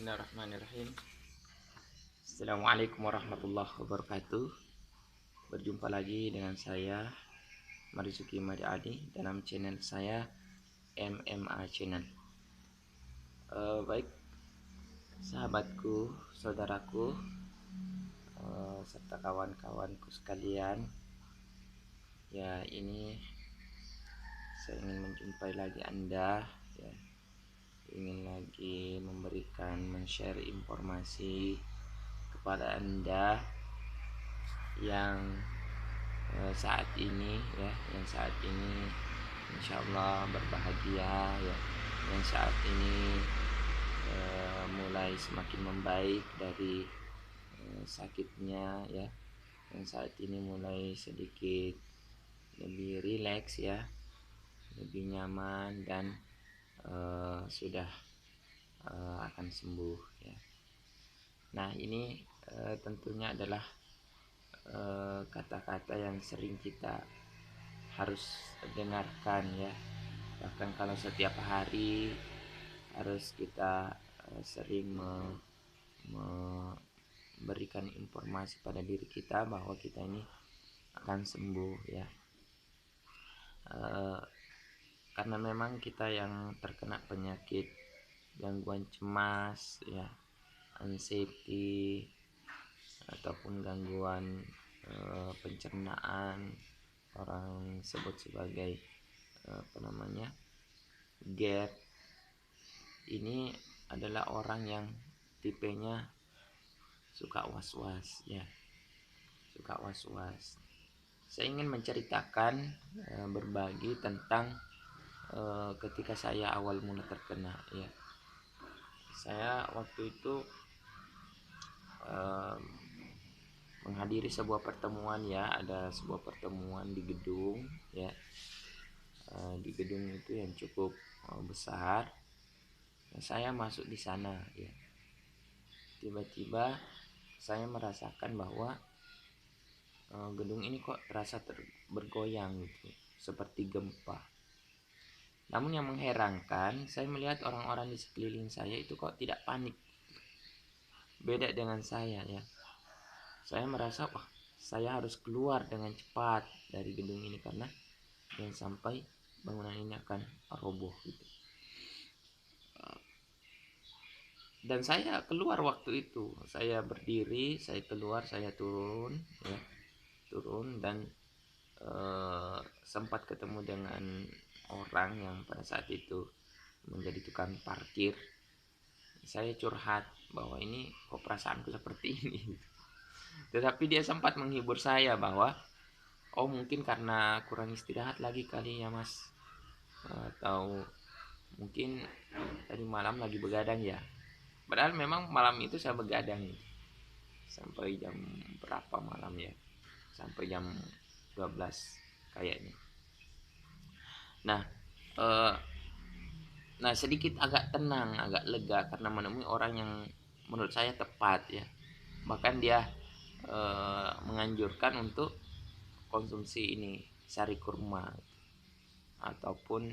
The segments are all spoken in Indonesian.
Bismillahirrahmanirrahim. Assalamualaikum warahmatullahi wabarakatuh. Berjumpa lagi dengan saya Marzuki Madi Adi dalam channel saya MMA Channel. Baik sahabatku, saudaraku, serta kawan-kawanku sekalian. Ya, ini saya ingin menjumpai lagi Anda. Ya, ingin lagi men-share informasi kepada Anda yang saat ini insyaallah berbahagia ya, yang saat ini mulai semakin membaik dari sakitnya ya, yang saat ini mulai sedikit lebih rileks ya, lebih nyaman dan sudah akan sembuh ya. Nah, ini tentunya adalah kata-kata yang sering kita harus dengarkan ya. Bahkan kalau setiap hari harus kita sering memberikan informasi pada diri kita bahwa kita ini akan sembuh ya. Karena memang kita yang terkena penyakit gangguan cemas ya, anxiety ataupun gangguan pencernaan, orang sebut sebagai GERD. Ini adalah orang yang tipenya suka was-was ya, suka was-was. Saya ingin menceritakan berbagi tentang ketika saya awal mula terkena ya. Saya waktu itu menghadiri sebuah pertemuan ya, ada sebuah pertemuan di gedung ya, di gedung itu yang cukup besar. Saya masuk di sana ya, tiba-tiba saya merasakan bahwa gedung ini kok terasa bergoyang gitu, seperti gempa. Namun yang mengherankan, saya melihat orang-orang di sekeliling saya itu kok tidak panik. Beda dengan saya ya. Saya merasa saya harus keluar dengan cepat dari gedung ini karena jangan sampai bangunan ini akan roboh gitu. Dan saya keluar waktu itu. Saya berdiri, saya keluar, saya turun ya. Turun dan sempat ketemu dengan orang yang pada saat itu menjadi tukang parkir. Saya curhat bahwa ini kok perasaanku seperti ini. Tetapi dia sempat menghibur saya bahwa mungkin karena kurang istirahat lagi kali ya mas, atau mungkin tadi malam lagi begadang ya. Padahal memang malam itu saya begadang sampai jam berapa malam ya, sampai jam 12 kayaknya. Nah sedikit agak tenang, agak lega karena menemui orang yang menurut saya tepat ya. Bahkan dia menganjurkan untuk konsumsi ini sari kurma ataupun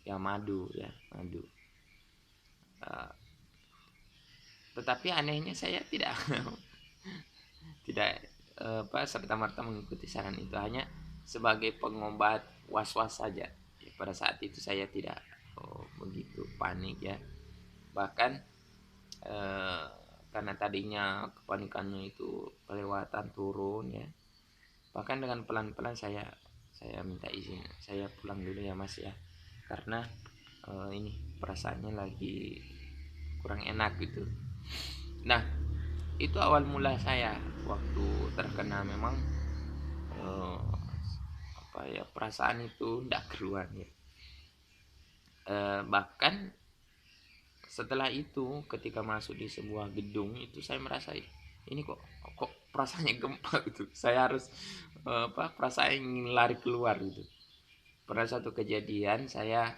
ya madu ya, madu. Tetapi anehnya saya tidak serta-merta mengikuti saran itu, hanya sebagai pengobat was-was saja ya. Pada saat itu saya tidak begitu panik ya. Bahkan karena tadinya kepanikannya itu kelewatan turun ya, bahkan dengan pelan-pelan saya minta izin, saya pulang dulu ya mas ya, karena ini perasaannya lagi kurang enak gitu. Nah itu awal mula saya waktu terkena. Memang perasaan itu tidak keruan ya. Bahkan setelah itu ketika masuk di sebuah gedung itu saya merasa ini kok perasaannya gempa gitu. Saya harus perasaan ingin lari keluar gitu. Pada satu kejadian saya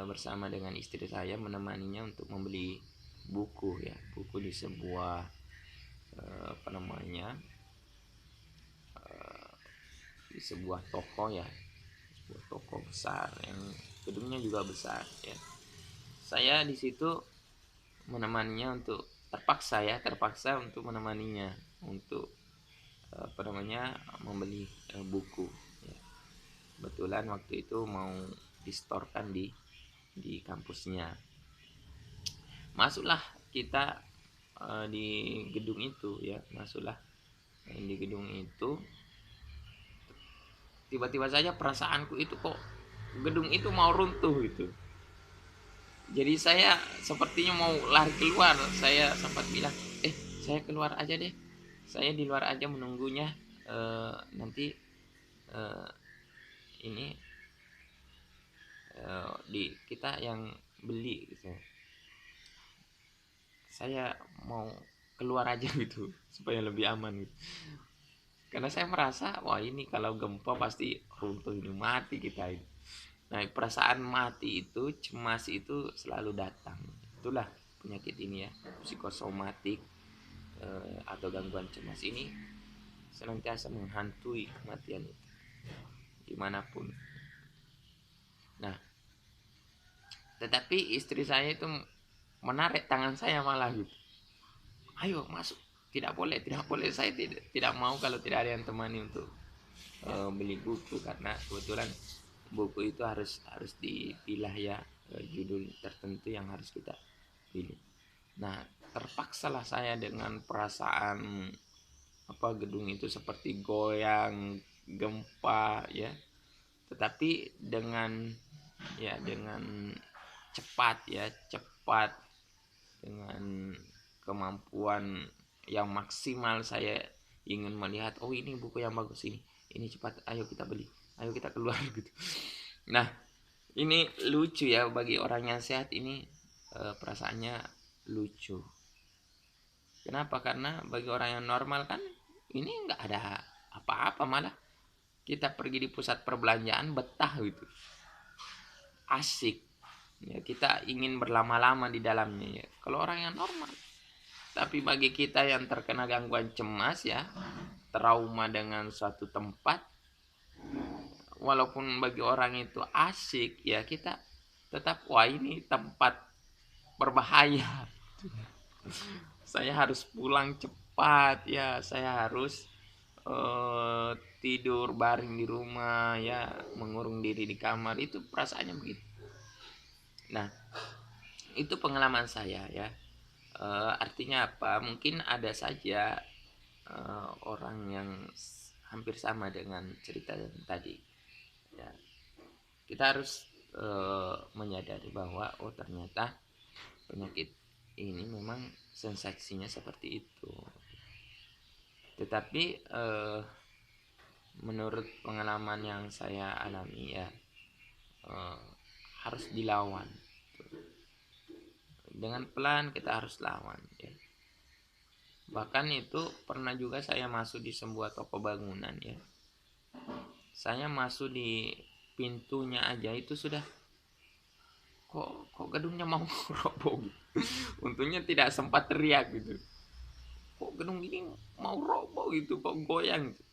bersama dengan istri saya menemaninya untuk membeli buku ya, buku di sebuah di sebuah toko ya, sebuah toko besar yang gedungnya juga besar ya. Saya di situ menemaninya untuk terpaksa untuk menemaninya untuk membeli buku ya. Kebetulan waktu itu mau distorkan di kampusnya. Masuklah kita di gedung itu ya, masuklah di gedung itu. Tiba-tiba saja perasaanku itu kok gedung itu mau runtuh gitu. Jadi saya sepertinya mau lari keluar. Saya sempat bilang, saya keluar aja deh. Saya di luar aja menunggunya. Nanti eh, ini di kita yang beli gitu. Saya mau keluar aja gitu supaya lebih aman gitu. Karena saya merasa wah ini kalau gempa pasti runtuh ini, mati kita ini. Nah, perasaan mati itu, cemas itu selalu datang. Itulah penyakit ini ya, psikosomatik atau gangguan cemas ini senantiasa menghantui kematian itu dimanapun. Nah, tetapi istri saya itu menarik tangan saya malah gitu. Ayo masuk, tidak boleh, saya tidak mau kalau tidak ada yang temani untuk beli buku, karena kebetulan buku itu harus dipilah ya, judul tertentu yang harus kita pilih. Nah, terpaksalah saya dengan perasaan gedung itu seperti goyang, gempa ya, tetapi dengan cepat dengan kemampuan yang maksimal saya ingin melihat, oh ini buku yang bagus ini cepat, ayo kita beli, ayo kita keluar gitu. Nah, ini lucu ya, bagi orang yang sehat ini perasaannya lucu. Kenapa? Karena bagi orang yang normal kan ini nggak ada apa-apa, malah kita pergi di pusat perbelanjaan betah gitu, asik ya, kita ingin berlama-lama di dalamnya ya. Kalau orang yang normal, tapi bagi kita yang terkena gangguan cemas ya, trauma dengan suatu tempat, walaupun bagi orang itu asik ya, kita tetap wah ini tempat berbahaya. Saya harus pulang cepat ya, saya harus tidur baring di rumah ya, mengurung diri di kamar, itu perasaannya begitu. Nah, itu pengalaman saya ya. Artinya apa? Mungkin ada saja orang yang hampir sama dengan cerita yang tadi ya. Kita harus menyadari bahwa oh ternyata penyakit ini memang sensasinya seperti itu. Tetapi menurut pengalaman yang saya alami ya, harus dilawan. Dengan pelan kita harus lawan ya. Bahkan itu pernah juga saya masuk di sebuah toko bangunan ya. Saya masuk di pintunya aja itu sudah kok gedungnya mau roboh gitu. Untungnya tidak sempat teriak gitu. Kok gedung ini mau roboh gitu, kok goyang gitu.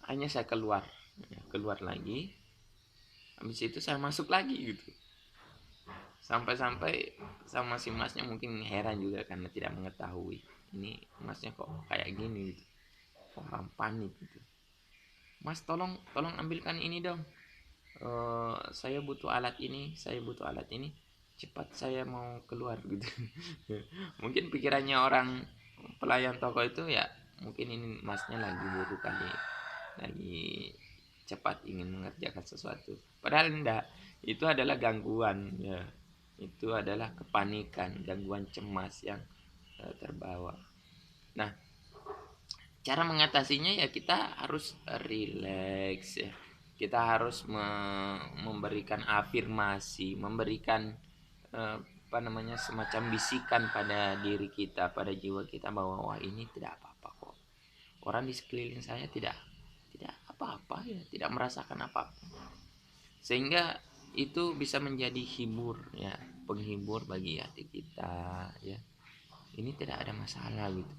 Hanya saya keluar lagi. Habis itu saya masuk lagi gitu. Sampai-sampai sama si masnya mungkin heran juga karena tidak mengetahui ini masnya kok kayak gini gitu. Orang panik gitu. Mas tolong ambilkan ini dong. Saya butuh alat ini, cepat saya mau keluar gitu. Mungkin pikirannya orang pelayan toko itu ya, mungkin ini masnya lagi buru kali, lagi cepat ingin mengerjakan sesuatu. Padahal enggak, itu adalah gangguan ya, itu adalah kepanikan, gangguan cemas yang terbawa. Nah, cara mengatasinya ya kita harus relax ya. Kita harus memberikan afirmasi, memberikan semacam bisikan pada diri kita, pada jiwa kita bahwa wah ini tidak apa-apa kok. Orang di sekeliling saya tidak apa-apa ya, tidak merasakan apa-apa. Sehingga itu bisa menjadi hibur ya, penghibur bagi hati kita ya. Ini tidak ada masalah gitu.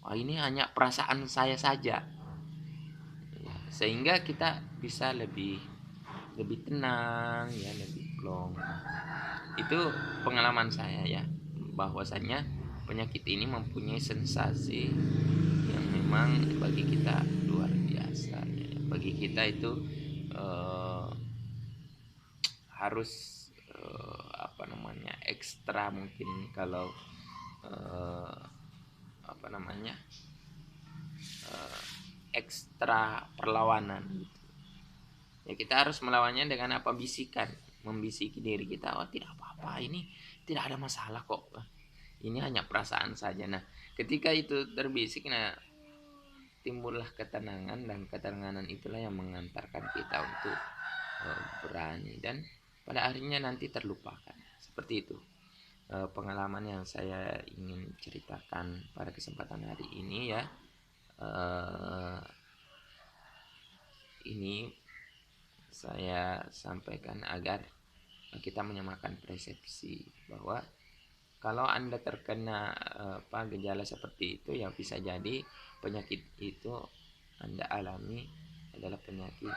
Wah ini hanya perasaan saya saja ya, sehingga kita bisa lebih tenang ya, lebih plong. Itu pengalaman saya ya, bahwasannya penyakit ini mempunyai sensasi yang memang bagi kita luar biasa ya. Bagi kita itu eh, harus apa namanya, ekstra mungkin kalau eh, apa namanya, ekstra perlawanan gitu. Ya kita harus melawannya dengan apa, bisikan, membisiki diri kita, oh tidak apa-apa, ini tidak ada masalah kok, ini hanya perasaan saja. Nah ketika itu terbisik, nah timbullah ketenangan, dan ketenangan itulah yang mengantarkan kita untuk berani, dan pada akhirnya nanti terlupakan. Seperti itu pengalaman yang saya ingin ceritakan pada kesempatan hari ini ya. Ini saya sampaikan agar kita menyamakan persepsi bahwa kalau Anda terkena gejala seperti itu, ya bisa jadi penyakit itu Anda alami adalah penyakit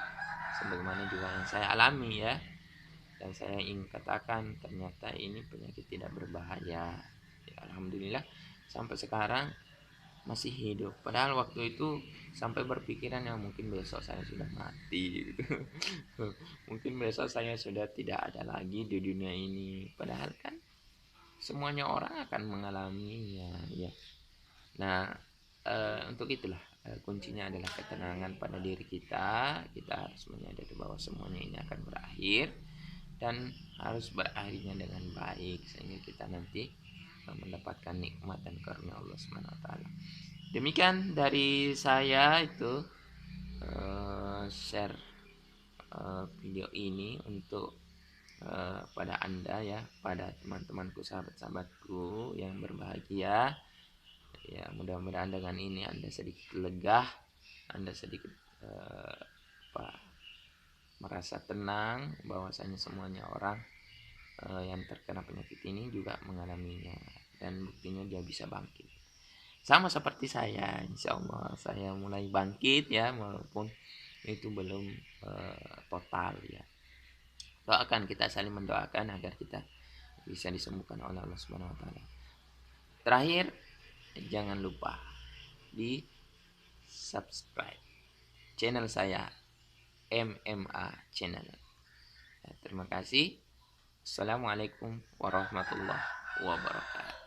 sebagaimana juga yang saya alami ya. Dan saya ingin katakan ternyata ini penyakit tidak berbahaya. Ya, alhamdulillah sampai sekarang masih hidup. Padahal waktu itu sampai berpikiran ya mungkin besok saya sudah mati gitu. Mungkin besok saya sudah tidak ada lagi di dunia ini. Padahal kan semuanya orang akan mengalaminya ya. Nah untuk itulah kuncinya adalah ketenangan pada diri kita. Kita harus menyadari bahwa semuanya ini akan berakhir, dan harus berakhirnya dengan baik sehingga kita nanti mendapatkan nikmat dan karunia Allah Subhanahu wa taala. Demikian dari saya itu share video ini untuk pada Anda ya, pada teman-temanku, sahabat-sahabatku yang berbahagia. Ya, mudah-mudahan dengan ini Anda sedikit lega, Anda sedikit merasa tenang bahwasanya semuanya orang yang terkena penyakit ini juga mengalaminya, dan buktinya dia bisa bangkit. Sama seperti saya, insya Allah saya mulai bangkit ya, walaupun itu belum total ya. Doakan, kita saling mendoakan agar kita bisa disembuhkan oleh Allah Subhanahu wa taala. Terakhir, jangan lupa di subscribe channel saya, MMA Channel. Ya, terima kasih. Assalamualaikum warahmatullahi wabarakatuh.